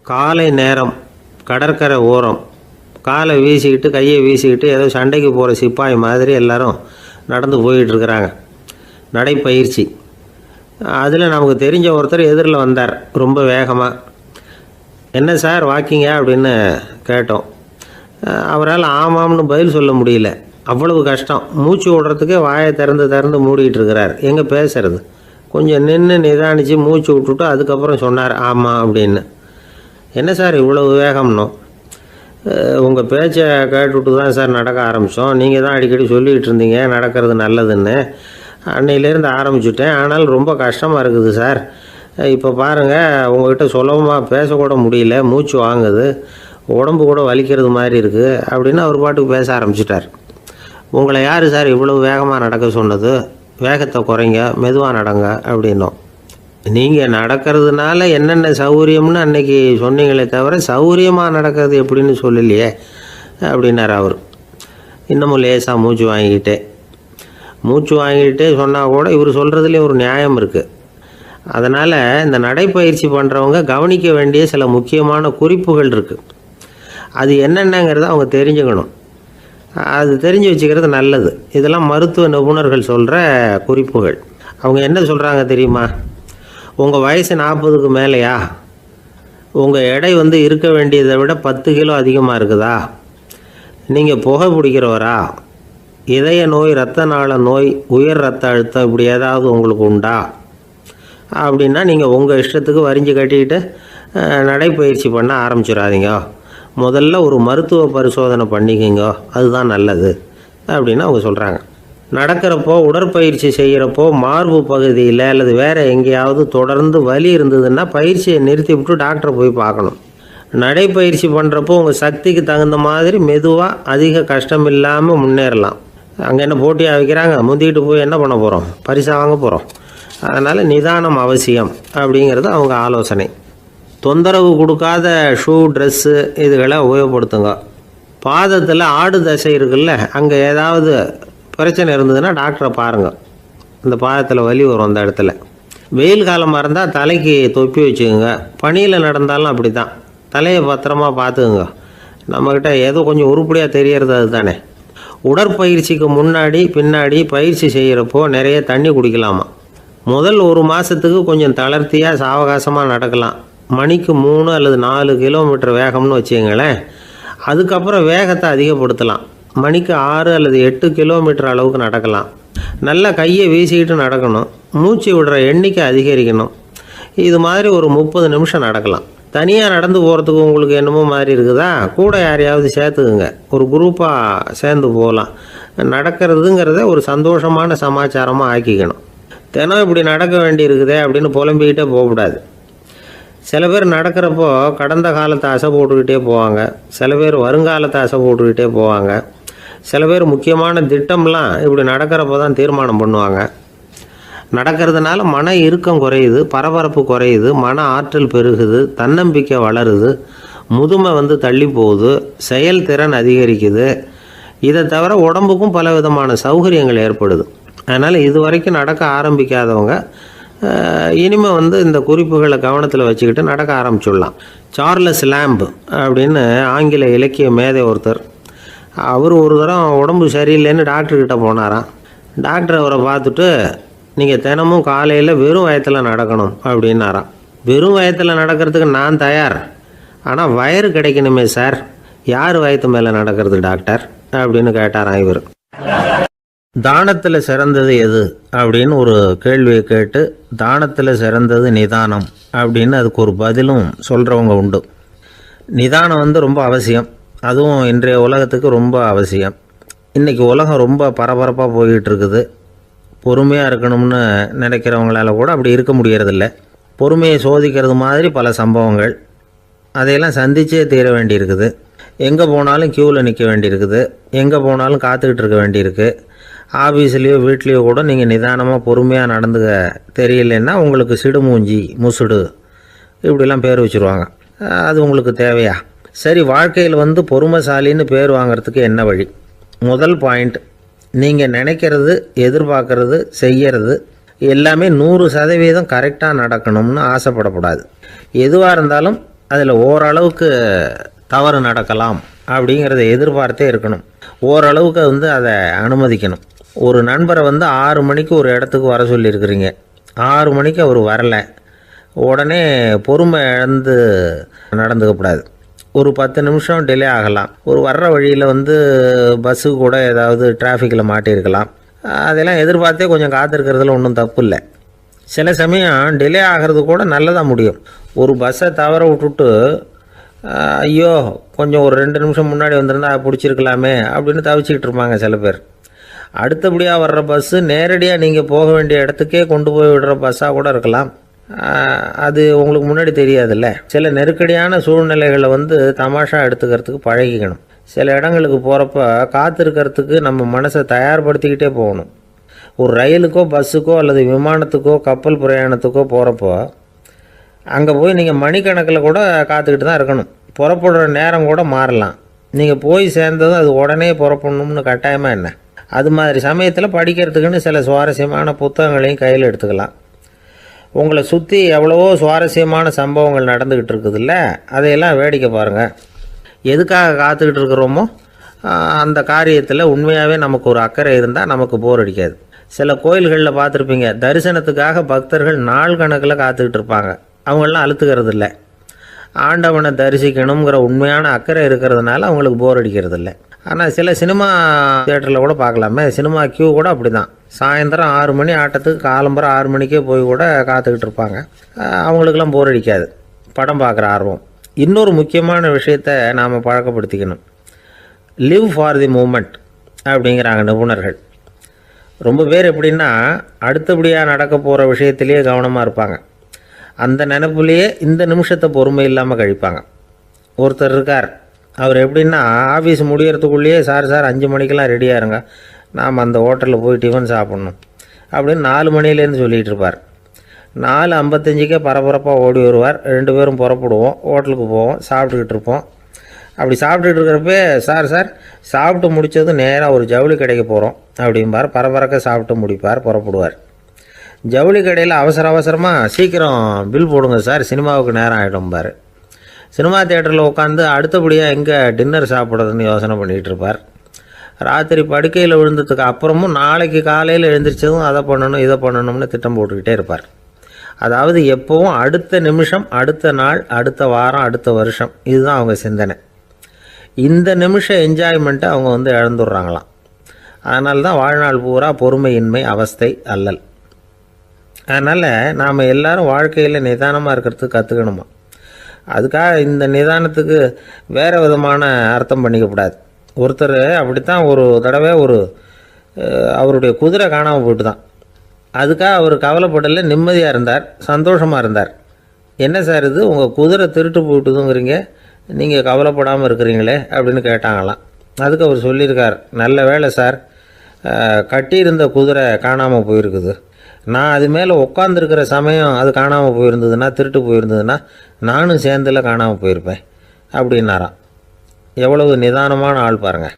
காலை நேரம் கடற்கரை ஓரம் காலை வீசிக்கிட்டு கையை வீசிக்கிட்டு ஏதோ சண்டைக்கு போகிற சிப்பாய் மாதிரி எல்லாரும் நடந்து போயிட்டுருக்குறாங்க. நடைப்பயிற்சி. அதில் நமக்கு தெரிஞ்ச ஒருத்தர் எதிரில் வந்தார் ரொம்ப வேகமாக. என்ன சார் வாக்கிங்க அப்படின்னு கேட்டோம். அவரால் ஆமாம்னு பதில் சொல்ல முடியல, அவ்வளவு கஷ்டம். மூச்சு விடுறதுக்கே வாயை திறந்து மூடிகிட்டு இருக்கிறார். எங்கே பேசுறது? கொஞ்சம் நின்று நிதானித்து மூச்சு விட்டுட்டு அதுக்கப்புறம் சொன்னார் ஆமாம் அப்படின்னு. என்ன சார் இவ்வளவு வேகம்னோ? உங்கள் பேச்சை கேட்டுவிட்டு தான் சார் நடக்க ஆரம்பித்தோம். நீங்கள் தான் அடிக்கடி சொல்லிகிட்டு இருந்தீங்க நடக்கிறது நல்லதுன்னு. அன்னையிலேருந்து ஆரம்பிச்சுட்டேன். ஆனாலும் ரொம்ப கஷ்டமாக இருக்குது சார். இப்போ பாருங்கள், உங்கள்கிட்ட சுலபமாக பேசக்கூட முடியல, மூச்சு வாங்குது, உடம்பு கூட வலிக்கிறது மாதிரி இருக்குது அப்படின்னு அவர் பாட்டுக்கு பேச ஆரம்பிச்சிட்டார். உங்களை யார் சார் இவ்வளவு வேகமாக நடக்க சொன்னது? வேகத்தை குறைங்க, மெதுவாக நடங்க அப்படின்னோம். நீங்கள் நடக்கிறதுனால என்னென்ன சௌகரியம்னு அன்றைக்கி சொன்னீங்களே தவிர சௌகரியமாக நடக்கிறது எப்படின்னு சொல்லலையே அப்படின்னார் அவர். இன்னமும் லேசாக மூச்சு வாங்கிக்கிட்டே சொன்னால் கூட இவர் சொல்கிறதுலேயும் ஒரு நியாயம் இருக்குது. அதனால் இந்த நடைப்பயிற்சி பண்ணுறவங்க கவனிக்க வேண்டிய சில முக்கியமான குறிப்புகள் இருக்குது. அது என்னென்னங்கிறத அவங்க தெரிஞ்சுக்கணும். அது தெரிஞ்சு வச்சுக்கிறது நல்லது. இதெல்லாம் மருத்துவ நிபுணர்கள் சொல்கிற குறிப்புகள். அவங்க என்ன சொல்கிறாங்க தெரியுமா? உங்கள் வயசு 40க்கு மேலேயா? உங்கள் எடை இருக்க வேண்டியதை விட 10 கிலோ அதிகமாக இருக்குதா? நீங்கள் புகை பிடிக்கிறவரா? இதய நோய், இரத்த நாள நோய், உயர் இரத்த அழுத்தம் இப்படி ஏதாவது உங்களுக்கு உண்டா? அப்படின்னா நீங்கள் உங்கள் இஷ்டத்துக்கு வரிஞ்சு கட்டிக்கிட்டு நடைப்பயிற்சி பண்ண ஆரம்பிச்சிடாதீங்க. முதல்ல ஒரு மருத்துவ பரிசோதனை பண்ணிக்கோங்க, அதுதான் நல்லது அப்படின்னு அவங்க சொல்கிறாங்க. நடக்கிறப்போ உடற்பயிற்சி செய்கிறப்போ மார்பு பகுதியில் அல்லது வேறு எங்கேயாவது தொடர்ந்து வலி இருந்ததுன்னா பயிற்சியை நிறுத்தி விட்டு டாக்டரை போய் பார்க்கணும். நடைப்பயிற்சி பண்ணுறப்போ உங்கள் சக்திக்கு தகுந்த மாதிரி மெதுவாக அதிக கஷ்டம் இல்லாமல் முன்னேறலாம். அங்கே என்ன போட்டியாக வைக்கிறாங்க? முந்திக்கிட்டு போய் என்ன பண்ண போகிறோம்? பரிசாக வாங்க போகிறோம். அதனால் நிதானம் அவசியம் அப்படிங்கிறது அவங்க ஆலோசனை. தொந்தரவு கொடுக்காத ஷூ, ட்ரெஸ்ஸு இதுகளை உபயோகப்படுத்துங்க. பாதத்தில் ஆடு தசை இருக்குல்ல, அங்கே ஏதாவது பிரச்சனை இருந்ததுன்னா டாக்டரை பாருங்கள். இந்த பாதத்தில் வலி வரும் அந்த இடத்துல. வெயில் காலமாக இருந்தால் தலைக்கு தொப்பி வச்சுக்கோங்க. பனியில் நடந்தாலும் அப்படி தான். தலையை பத்திரமா பார்த்துக்குங்க. நம்மக்கிட்ட ஏதோ கொஞ்சம் உருப்படியாக தெரியறது அது தானே. உடற்பயிற்சிக்கு முன்னாடி பின்னாடி பயிற்சி செய்கிறப்போ நிறைய தண்ணி குடிக்கலாமா. முதல் 1 மாதத்துக்கு கொஞ்சம் தளர்த்தியாக சாவகாசமாக நடக்கலாம். மணிக்கு 3 அல்லது 4 கிலோமீட்டர் வேகம்னு வச்சுங்களேன். அதுக்கப்புறம் வேகத்தை அதிகப்படுத்தலாம். மணிக்கு 6 அல்லது 8 கிலோமீட்டர் அளவுக்கு நடக்கலாம். நல்லா கையை வீசிக்கிட்டு நடக்கணும். மூச்சு விடுற எண்ணிக்கை அதிகரிக்கணும். இது மாதிரி ஒரு 30 நிமிஷம் நடக்கலாம். தனியாக நடந்து போகிறதுக்கு உங்களுக்கு என்னமோ மாதிரி இருக்குதா? கூட யாரையாவது சேர்த்துக்குங்க. ஒரு குரூப்பாக சேர்ந்து போகலாம். நடக்கிறதுங்கிறத ஒரு சந்தோஷமான சமாச்சாரமாக ஆக்கிக்கணும். தினம் இப்படி நடக்க வேண்டி இருக்குதே அப்படின்னு புலம்பிக்கிட்டே போகக்கூடாது. சில பேர் நடக்கிறப்போ கடந்த காலத்தை அசை போட்டுக்கிட்டே போவாங்க. சில பேர் வருங்காலத்தை அசை போட்டுக்கிட்டே போவாங்க. சில பேர் முக்கியமான திட்டம்லாம் இப்படி நடக்கிறப்போ தான் தீர்மானம் பண்ணுவாங்க. நடக்கிறதுனால மன இறுக்கம் குறையுது, பரபரப்பு குறையுது, மன ஆற்றல் பெருகுது, தன்னம்பிக்கை வளருது, முதுமை தள்ளி போகுது, செயல்திறன் அதிகரிக்குது. இதை தவிர உடம்புக்கும் பல விதமான சௌகரியங்கள் ஏற்படுது. அதனால் இது வரைக்கும் நடக்க ஆரம்பிக்காதவங்க இனிமேல் இந்த குறிப்புகளை கவனத்தில் வச்சுக்கிட்டு நடக்க ஆரம்பிச்சுடலாம். சார்லஸ் லேம்ப் அப்படின்னு ஆங்கில இலக்கிய மேதை ஒருத்தர். அவர் ஒரு தரம் உடம்பு சரியில்லைன்னு டாக்டர்கிட்ட போனாராம். டாக்டர் அவரை பார்த்துட்டு, நீங்கள் தினமும் காலையில் வெறும் வயத்தில் நடக்கணும் அப்படின்னாராம். வெறும் வயத்தில் நடக்கிறதுக்கு நான் தயார், ஆனால் வயிறு கிடைக்கணுமே சார். யார் வயத்து மேலே நடக்கிறது டாக்டர் அப்படின்னு கேட்டாராம் இவர். தானத்தில் சிறந்தது எது அப்படின்னு ஒரு கேள்வியை கேட்டு, தானத்தில் சிறந்தது நிதானம் அப்படின்னு அதுக்கு ஒரு பதிலும் சொல்கிறவங்க உண்டு. நிதானம் ரொம்ப அவசியம். அதுவும் இன்றைய உலகத்துக்கு ரொம்ப அவசியம். இன்றைக்கி உலகம் ரொம்ப பரபரப்பாக போய்கிட்டு இருக்குது. பொறுமையாக இருக்கணும்னு நினைக்கிறவங்களால கூட அப்படி இருக்க முடியறதில்ல. பொறுமையை சோதிக்கிறது மாதிரி பல சம்பவங்கள். அதையெல்லாம் சந்திச்சே தீர வேண்டியிருக்குது. எங்கே போனாலும் க்யூவில் நிற்க வேண்டியிருக்குது. எங்கே போனாலும் காத்துக்கிட்டு இருக்க வேண்டியிருக்கு. ஆஃபீஸ்லேயோ வீட்லேயோ கூட நீங்கள் நிதானமாக பொறுமையாக நடந்துக்க தெரியலன்னா உங்களுக்கு சிடுமூஞ்சி, முசுடு இப்படிலாம் பேர் வச்சுருவாங்க. அது உங்களுக்கு தேவையா? சரி, வாழ்க்கையில் பொறுமைசாலின்னு பேர் வாங்கிறதுக்கு என்ன வழி? முதல் பாயிண்ட், நீங்கள் நினைக்கிறது, எதிர்பார்க்கறது, செய்கிறது எல்லாமே 100% கரெக்டாக நடக்கணும்னு ஆசைப்படக்கூடாது. எதுவாக இருந்தாலும் அதில் ஓரளவுக்கு தவறு நடக்கலாம் அப்படிங்கிறத எதிர்பார்த்தே இருக்கணும். ஓரளவுக்கு அதை அனுமதிக்கணும். ஒரு நண்பரை 6 மணிக்கு ஒரு இடத்துக்கு வர சொல்லியிருக்கிறீங்க. 6 மணிக்கு அவர் வரலை, உடனே பொறுமை இழந்து நடந்துக்கக்கூடாது. ஒரு 10 நிமிஷம் டிலே ஆகலாம். ஒரு வர்ற வழியில் பஸ்ஸு கூட ஏதாவது டிராஃபிக்கில் மாட்டியிருக்கலாம். அதெல்லாம் எதிர்பார்த்தே கொஞ்சம் காத்திருக்கிறதுல ஒன்றும் தப்பு இல்லை. சில சமயம் டிலே ஆகிறது கூட நல்லதாக முடியும். ஒரு பஸ்ஸை தவற விட்டுட்டு ஐயோ கொஞ்சம் ஒரு 2 நிமிஷம் முன்னாடி வந்திருந்தா பிடிச்சிருக்கலாமே அப்படின்னு தவிச்சிக்கிட்டு இருப்பாங்க சில பேர். அடுத்தபடியாக வர்ற பஸ்ஸு நேரடியாக நீங்கள் போக வேண்டிய இடத்துக்கே கொண்டு போய் விடுற பஸ்ஸாக கூட இருக்கலாம். அது உங்களுக்கு முன்னாடி தெரியாதுல்ல. சில நெருக்கடியான சூழ்நிலைகளை தமாஷா எடுத்துக்கிறதுக்கு பழகிக்கணும். சில இடங்களுக்கு போகிறப்ப காத்திருக்கிறதுக்கு நம்ம மனசை தயார்படுத்திக்கிட்டே போகணும். ஒரு ரயிலுக்கோ பஸ்ஸுக்கோ அல்லது விமானத்துக்கோ கப்பல் பிரயாணத்துக்கோ போகிறப்போ அங்கே போய் நீங்கள் மணிக்கணக்கில் கூட காத்துக்கிட்டு தான் இருக்கணும். புறப்படுற நேரம் கூட மாறலாம். நீங்கள் போய் சேர்ந்ததும் அது உடனே புறப்படணும்னு கட்டாயமாக என்ன? அது மாதிரி சமயத்தில் படிக்கிறதுக்குன்னு சில சுவாரஸ்யமான புத்தகங்களையும் கையில் எடுத்துக்கலாம். உங்களை சுற்றி எவ்வளவோ சுவாரஸ்யமான சம்பவங்கள் நடந்துக்கிட்டு இருக்குதுல்ல, அதையெல்லாம் வேடிக்கை பாருங்கள். எதுக்காக காத்துக்கிட்டு இருக்கிறோமோ அந்த காரியத்தில் உண்மையாகவே நமக்கு ஒரு அக்கறை இருந்தால் நமக்கு போர் அடிக்காது. சில கோயில்களில் பார்த்துருப்பீங்க, தரிசனத்துக்காக பக்தர்கள் நாள் கணக்கில் காத்துக்கிட்டு இருப்பாங்க. அவங்களெலாம் அழுத்துக்கிறது இல்லை. ஆண்டவனை தரிசிக்கணுங்கிற உண்மையான அக்கறை இருக்கிறதுனால அவங்களுக்கு போர் அடிக்கிறது இல்லை. ஆனால் சில சினிமா தியேட்டரில் கூட பார்க்கலாமே, சினிமா கியூ கூட அப்படி தான். சாயந்தரம் 6 மணி ஆட்டத்துக்கு காலம்பரம் 6 மணிக்கே போய் கூட காத்துக்கிட்டு இருப்பாங்க. அவங்களுக்கெல்லாம் போர் அடிக்காது, படம் பார்க்குற ஆர்வம். இன்னொரு முக்கியமான விஷயத்தை நாம் பழக்கப்படுத்திக்கணும். லிவ் ஃபார் தி மூமெண்ட் அப்படிங்கிறாங்க நிபுணர்கள். ரொம்ப பேர் எப்படின்னா அடுத்தபடியாக நடக்க போகிற விஷயத்திலேயே கவனமாக இருப்பாங்க. அந்த நினைப்புலேயே இந்த நிமிஷத்தை பொறுமை இல்லாமல் கழிப்பாங்க. ஒருத்தர் இருக்கார், அவர் எப்படின்னா ஆஃபீஸ் முடியறதுக்குள்ளேயே சார் 5 மணிக்கெல்லாம் ரெடியாக இருங்க, நாம் அந்த ஹோட்டலில் போய் டிஃபன் சாப்பிட்ணும் அப்படின்னு 4 மணிலேருந்து சொல்லிகிட்டு இருப்பார். 4:55 பரபரப்பாக ஓடி வருவார். 2 பேரும் புறப்படுவோம், ஹோட்டலுக்கு போவோம், சாப்பிட்டுக்கிட்டு இருப்போம். அப்படி சாப்பிட்டுட்டு இருக்கிறப்பே சார் சாப்பிட்டு முடித்தது நேராக ஒரு ஜவுளி கடைக்கு போகிறோம் அப்படிம்பார். பரபரக்க சாப்பிட்டு முடிப்பார், புறப்படுவார். ஜவுளி கடையில் அவசரமாக சீக்கிரம் பில் போடுங்க சார், சினிமாவுக்கு நேரம் ஆகிடும்பார். சினிமா தியேட்டரில் உட்காந்து அடுத்தபடியாக எங்கே டின்னர் சாப்பிட்றதுன்னு யோசனை பண்ணிகிட்டு இருப்பார். ராத்திரி படுக்கையில் விழுந்ததுக்கு அப்புறமும் நாளைக்கு காலையில் எழுந்திரிச்சதும் அதை பண்ணணும் இதை பண்ணணும்னு திட்டம் போட்டுக்கிட்டே இருப்பார். அதாவது எப்போவும் அடுத்த நிமிஷம், அடுத்த நாள், அடுத்த வாரம், அடுத்த வருஷம், இதுதான் அவங்க சிந்தனை. இந்த நிமிஷம் என்ஜாய்மெண்ட்டை அவங்க இழந்துடுறாங்களாம். அதனால தான் வாழ்நாள் பூரா பொறுமையின்மை, அவஸ்தை, அல்லல். அதனால் நாம் எல்லோரும் வாழ்க்கையில் நிதானமாக இருக்கிறதுக்கு கற்றுக்கணுமா. அதுக்காக இந்த நிதானத்துக்கு வேறு விதமான அர்த்தம் பண்ணிக்கக்கூடாது. ஒருத்தர் அப்படித்தான் ஒரு தடவை அவருடைய குதிரை காணாமல் போயிட்டு தான். அதுக்காக அவர் கவலைப்படலை, நிம்மதியாக இருந்தார், சந்தோஷமாக இருந்தார். என்ன சார் இது, உங்கள் குதிரை திருட்டு போயிட்டுதுங்கிறீங்க, நீங்கள் கவலைப்படாமல் இருக்கிறீங்களே அப்படின்னு கேட்டாங்களாம். அதுக்கு அவர் சொல்லியிருக்கார், நல்ல வேலை சார், கட்டியிருந்த குதிரை காணாமல் போயிருக்குது. நான் அது மேலே உட்காந்துருக்கிற சமயம் அது காணாமல் போயிருந்ததுன்னா, திருட்டு போயிருந்ததுன்னா நானும் சேர்ந்தில் காணாமல் போயிருப்பேன் அப்படின்னாராம். எவ்வளவு நிதானமான ஆள் பாருங்கள்.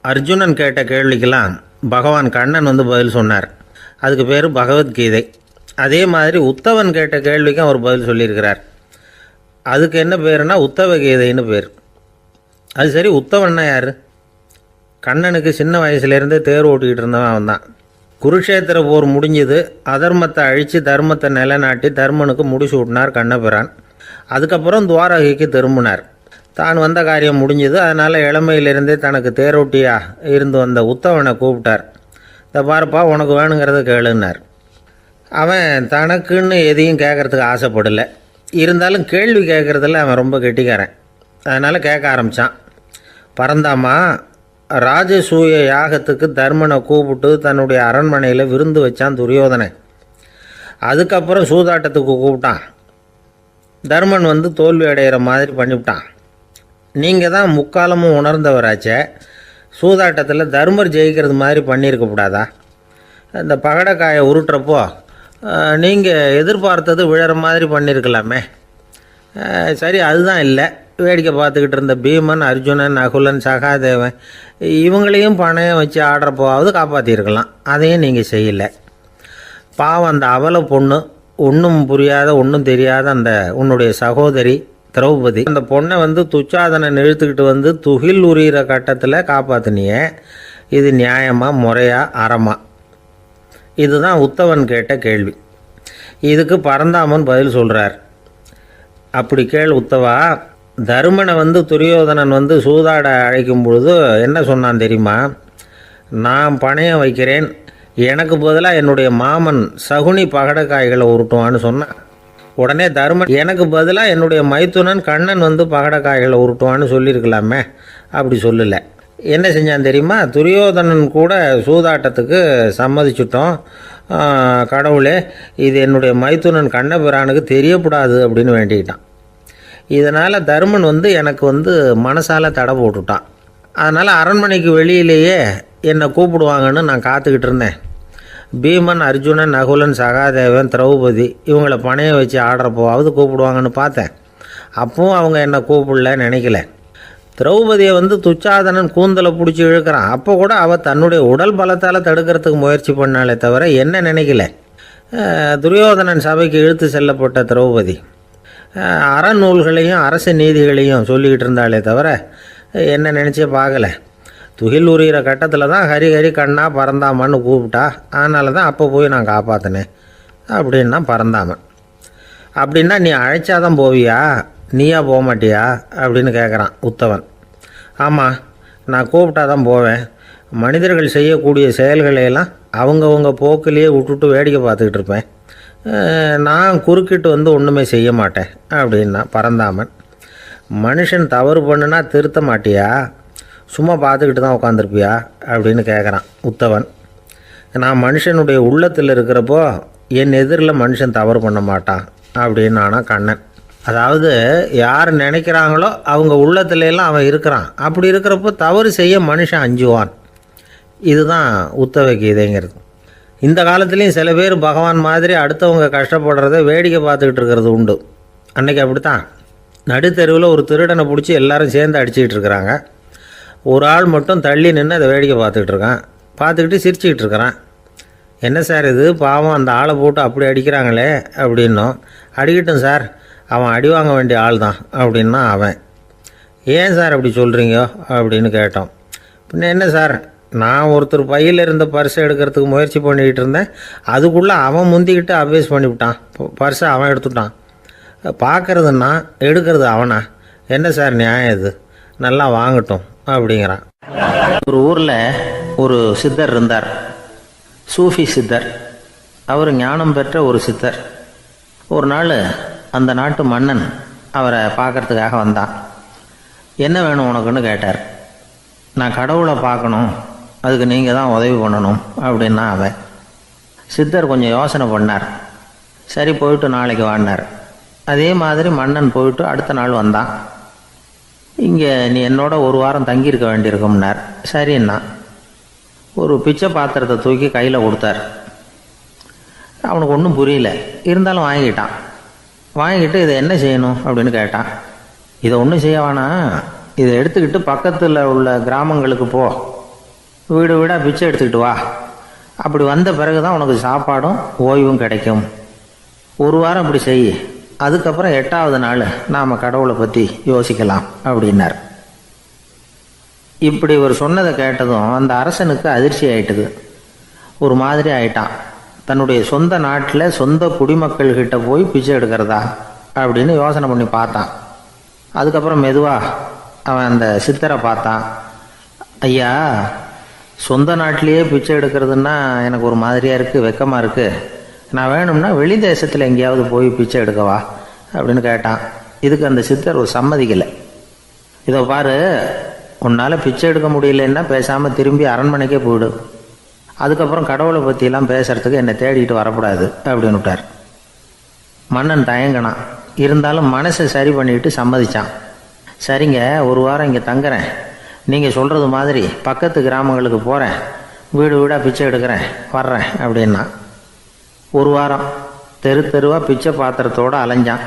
அர்ஜுனன் கேட்ட கேள்விக்கெல்லாம் பகவான் கண்ணன் பதில் சொன்னார். அதுக்கு பேர் பகவத்கீதை. அதே மாதிரி உத்தவன் கேட்ட கேள்விக்கும் அவர் பதில் சொல்லியிருக்கிறார். அதுக்கு என்ன பேருனா உத்தவ கீதைன்னு பேர். அது சரி, உத்தவன்னா யார்? கண்ணனுக்கு சின்ன வயசுலேருந்தே தேர் ஓட்டிக்கிட்டு இருந்தவன் அவன் தான். குருஷேத்திர போர் முடிஞ்சது, அதர்மத்தை அழித்து தர்மத்தை நிலைநாட்டி தர்மனுக்கு முடிச்சு விட்டினார் கண்ணபிரான். அதுக்கப்புறம் துவாரகைக்கு திரும்பினார். தான் வந்த காரியம் முடிஞ்சது. அதனால் இளமையிலிருந்தே தனக்கு தேரோட்டியாக இருந்து வந்த உத்தவனை கூப்பிட்டார். இதை பாருப்பா, உனக்கு வேணுங்கிறத கேளுன்னார். அவன் தனக்குன்னு எதையும் கேட்குறதுக்கு ஆசைப்படலை. இருந்தாலும் கேள்வி கேட்குறதில்ல அவன் ரொம்ப கெட்டிக்காரன். அதனால் கேட்க ஆரம்பித்தான். பரந்தாமா, ராஜசூய யாகத்துக்கு தர்மனை கூப்பிட்டு தன்னுடைய அரண்மனையில் விருந்து வச்சான் துரியோதனை. அதுக்கப்புறம் சூதாட்டத்துக்கு கூப்பிட்டான். தர்மன் தோல்வி அடைகிற மாதிரி பண்ணிவிட்டான். நீங்கள் தான் முக்காலமும் உணர்ந்தவராச்சே, சூதாட்டத்தில் தர்மர் ஜெயிக்கிறது மாதிரி பண்ணியிருக்கக்கூடாதா? இந்த பகடைக்காயை உருட்டுறப்போ நீங்கள் எதிர்பார்த்தது விழற மாதிரி பண்ணியிருக்கலாமே. சரி, அதுதான் இல்லை. வேடிக்கை பார்த்துக்கிட்டு இருந்த பீமன், அர்ஜுனன், நகுலன், சகாதேவன் இவங்களையும் பணையம் வச்சு ஆடுறப்போவாவது காப்பாற்றிருக்கலாம். அதையும் நீங்கள் செய்யலை. பாவம் அந்த அவலை பொண்ணு ஒன்றும் புரியாத ஒன்றும் தெரியாத அந்த உன்னுடைய சகோதரி திரௌபதி அந்த பொண்ணை துச்சாதனன் இழுத்துக்கிட்டு துகில் உரிகிற கட்டத்தில் காப்பாற்றினியே, இது நியாயமா, முறையா, அறமா? இதுதான் உத்தவன் கேட்ட கேள்வி. இதுக்கு பரந்தாமன் பதில் சொல்கிறார். அப்படி கேள் உத்தவா, தருமனை துரியோதனன் சூதாட அழைக்கும் பொழுது என்ன சொன்னான் தெரியுமா? நான் பணையம் வைக்கிறேன், எனக்கு பதிலாக என்னுடைய மாமன் சகுனி பகடக்காய்களை உருட்டுவான்னு சொன்னான். உடனே தருமன் எனக்கு பதிலாக என்னுடைய மைத்துனன் கண்ணன் பகடக்காய்களை உருட்டுவான்னு சொல்லியிருக்கலாமே, அப்படி சொல்லலை. என்ன செஞ்சான் தெரியுமா? துரியோதனன் கூட சூதாட்டத்துக்கு சம்மதிச்சிட்டோம், கடவுளே இது என்னுடைய மைத்துனன் கண்ணபிரானுக்கு தெரியக்கூடாது அப்படின்னு வேண்டிக்கிட்டான். இதனால் தருமன் எனக்கு மனசால் தடை போட்டுட்டான். அதனால் அரண்மனைக்கு வெளியிலேயே என்னை கூப்பிடுவாங்கன்னு நான் காத்துக்கிட்டு இருந்தேன். பீமன், அர்ஜுனன், நகுலன், சகாதேவன், திரௌபதி இவங்களை பணையம் வச்சு ஆடுறப்போவாவது கூப்பிடுவாங்கன்னு பார்த்தேன். அப்பவும் அவங்க என்னை கூப்பிடல, நினைக்கல. திரௌபதியை துச்சாதனன் கூந்தலை பிடிச்சி இழுக்கிறான். அப்போ கூட அவள் தன்னுடைய உடல் பலத்தால் தடுக்கிறதுக்கு முயற்சி பண்ணாலே தவிர என்ன நினைக்கல. துரியோதனன் சபைக்கு இழுத்து செல்லப்பட்ட திரௌபதி அறநூல்களையும் அரச நீதிகளையும் சொல்லிக்கிட்டு இருந்தாலே தவிர என்ன நினச்சே பார்க்கல. துகில் உரிகிற கட்டத்தில் தான் ஹரி ஹரி கண்ணா பரந்தாமன்னு கூப்பிட்டா, அதனால தான் அப்போ போய் நான் காப்பாற்றினேன் அப்படின்னா பரந்தாமன். அப்படின்னா நீ அழைச்சாதான் போவியா, நீயா போக மாட்டியா அப்படின்னு கேட்குறான் உத்தவன். ஆமாம், நான் கூப்பிட்டா தான் போவேன். மனிதர்கள் செய்யக்கூடிய செயல்களையெல்லாம் அவங்கவுங்க போக்கிலேயே விட்டுட்டு வேடிக்கை பார்த்துக்கிட்டு இருப்பேன். நான் குறுக்கிட்டு ஒன்றுமே செய்ய மாட்டேன் அப்படின்னா பரந்தாமன். மனுஷன் தவறு பண்ணுனா திருத்த மாட்டியா, சும்மா பார்த்துக்கிட்டு தான் உட்காந்துருப்பியா அப்படின்னு கேட்குறான் உத்தவன். நான் மனுஷனுடைய உள்ளத்தில் இருக்கிறப்போ என் எதிரில் மனுஷன் தவறு பண்ண மாட்டான் அப்படின்னு ஆனால் கண்ணன். அதாவது யார் நினைக்கிறாங்களோ அவங்க உள்ளத்துலலாம் அவன் இருக்கிறான். அப்படி இருக்கிறப்போ தவறு செய்ய மனுஷன் அஞ்சுவான். இதுதான் உத்தவ கீதைங்கிறது. இந்த காலத்துலேயும் சில பேர் பகவான் மாதிரி அடுத்தவங்க கஷ்டப்படுறத வேடிக்கை பார்த்துக்கிட்டு இருக்கிறது உண்டு. அன்றைக்கி அப்படித்தான் நடுத்தெருவில் ஒரு திருடனை பிடிச்சி எல்லாரும் சேர்ந்து அடிச்சுக்கிட்டு இருக்கிறாங்க. ஒரு ஆள் மட்டும் தள்ளி நின்று அதை வேடிக்கை பார்த்துக்கிட்டு இருக்கான். பார்த்துக்கிட்டு சிரிச்சுக்கிட்டு இருக்கிறான். என்ன சார் இது, பாவம் அந்த ஆளை போட்டு அப்படி அடிக்கிறாங்களே அப்படின்னோம். அடிக்கட்டும் சார், அவன் அடி வாங்க வேண்டிய ஆள் தான் அப்படின்னா அவன். ஏன் சார் அப்படி சொல்கிறீங்க அப்படின்னு கேட்டோம். பின்ன என்ன சார், நான் ஒருத்தர் பையில் இருந்த பர்ஸை எடுக்கிறதுக்கு முயற்சி பண்ணிக்கிட்டு இருந்தேன். அதுக்குள்ளே அவன் முந்திக்கிட்டு அபேஸ் பண்ணிவிட்டான். பர்ஸை அவன் எடுத்துட்டான். பார்க்குறதுன்னா எடுக்கிறது அவனா? என்ன சார் நியாயம் இது? நல்லா வாங்கட்டும் அப்படிங்கிறான். ஒரு ஊரில் ஒரு சித்தர் இருந்தார், சூஃபி சித்தர். அவர் ஞானம் பெற்ற ஒரு சித்தர். ஒரு நாள் அந்த நாட்டு மன்னன் அவரை பார்க்கறதுக்காக வந்தான். என்ன வேணும் உனக்குன்னு கேட்டார். நான் கடவுளை பார்க்கணும், அதுக்கு நீங்கள் தான் உதவி பண்ணணும் அப்படின்னா அவன். சித்தர் கொஞ்சம் யோசனை பண்ணார். சரி போயிட்டு நாளைக்கு வாடினார். அதே மாதிரி மன்னன் போயிட்டு அடுத்த நாள் வந்தான். இங்கே நீ என்னோட ஒரு வாரம் தங்கியிருக்க வேண்டியிருக்கும்னார். சரின்னா ஒரு பிச்சை பாத்திரத்தை தூக்கி கையில் கொடுத்தார். அவனுக்கு ஒன்றும் புரியல, இருந்தாலும் வாங்கிட்டான். வாங்கிட்டு இதை என்ன செய்யணும் அப்படின்னு கேட்டான். இதை ஒன்றும் செய்ய வேணாம், இதை எடுத்துக்கிட்டு பக்கத்தில் உள்ள கிராமங்களுக்கு போ, வீடு வீடாக பிச்சை எடுத்துக்கிட்டு வா. அப்படி வந்த பிறகு தான் உனக்கு சாப்பாடும் ஓய்வும் கிடைக்கும். ஒரு வாரம் இப்படி செய், அதுக்கப்புறம் 8வது நாள் நாம் கடவுளை பற்றி யோசிக்கலாம் அப்படின்னார். இப்படி இவர் சொன்னதை கேட்டதும் அந்த அரசனுக்கு அதிர்ச்சி ஆயிட்டுது. ஒரு மாதிரி ஆயிட்டான். தன்னுடைய சொந்த நாட்டில் சொந்த குடிமக்கள்கிட்ட போய் பிச்சை எடுக்கிறதா அப்படின்னு யோசனை பண்ணி பார்த்தான். அதுக்கப்புறம் மெதுவாக அவன் அந்த சித்தரை பார்த்தான். ஐயா, சொந்த நாட்டிலேயே பிச்சை எடுக்கிறதுன்னா எனக்கு ஒரு மாதிரியாக இருக்குது, வெக்கமாக இருக்குது. நான் வேணும்னா வெளி தேசத்தில் எங்கேயாவது போய் பிச்சை எடுக்கவா அப்படின்னு கேட்டான். இதுக்கு அந்த சித்தர் ஒரு சம்மதிக்கலை. இதை பாரு, உன்னால் பிச்சை எடுக்க முடியலன்னா பேசாமல் திரும்பி அரண்மனைக்கே போயிடு. அதுக்கப்புறம் கடவுளை பற்றியெல்லாம் பேசுகிறதுக்கு என்னை தேடிட்டு வரக்கூடாது அப்படின்னு விட்டார். மன்னன் தயங்கினான். இருந்தாலும் மனசை சரி பண்ணிட்டு சம்மதிச்சான். சரிங்க, ஒரு வாரம் இங்கே தங்குறேன், நீங்கள் சொல்கிறது மாதிரி பக்கத்து கிராமங்களுக்கு போகிறேன், வீடு வீடாக பிச்சை எடுக்கிறேன், வர்றேன் அப்படின்னா. ஒரு வாரம் தெரு தெருவாக பிச்சை பாத்திரத்தோடு அலைஞ்சான்.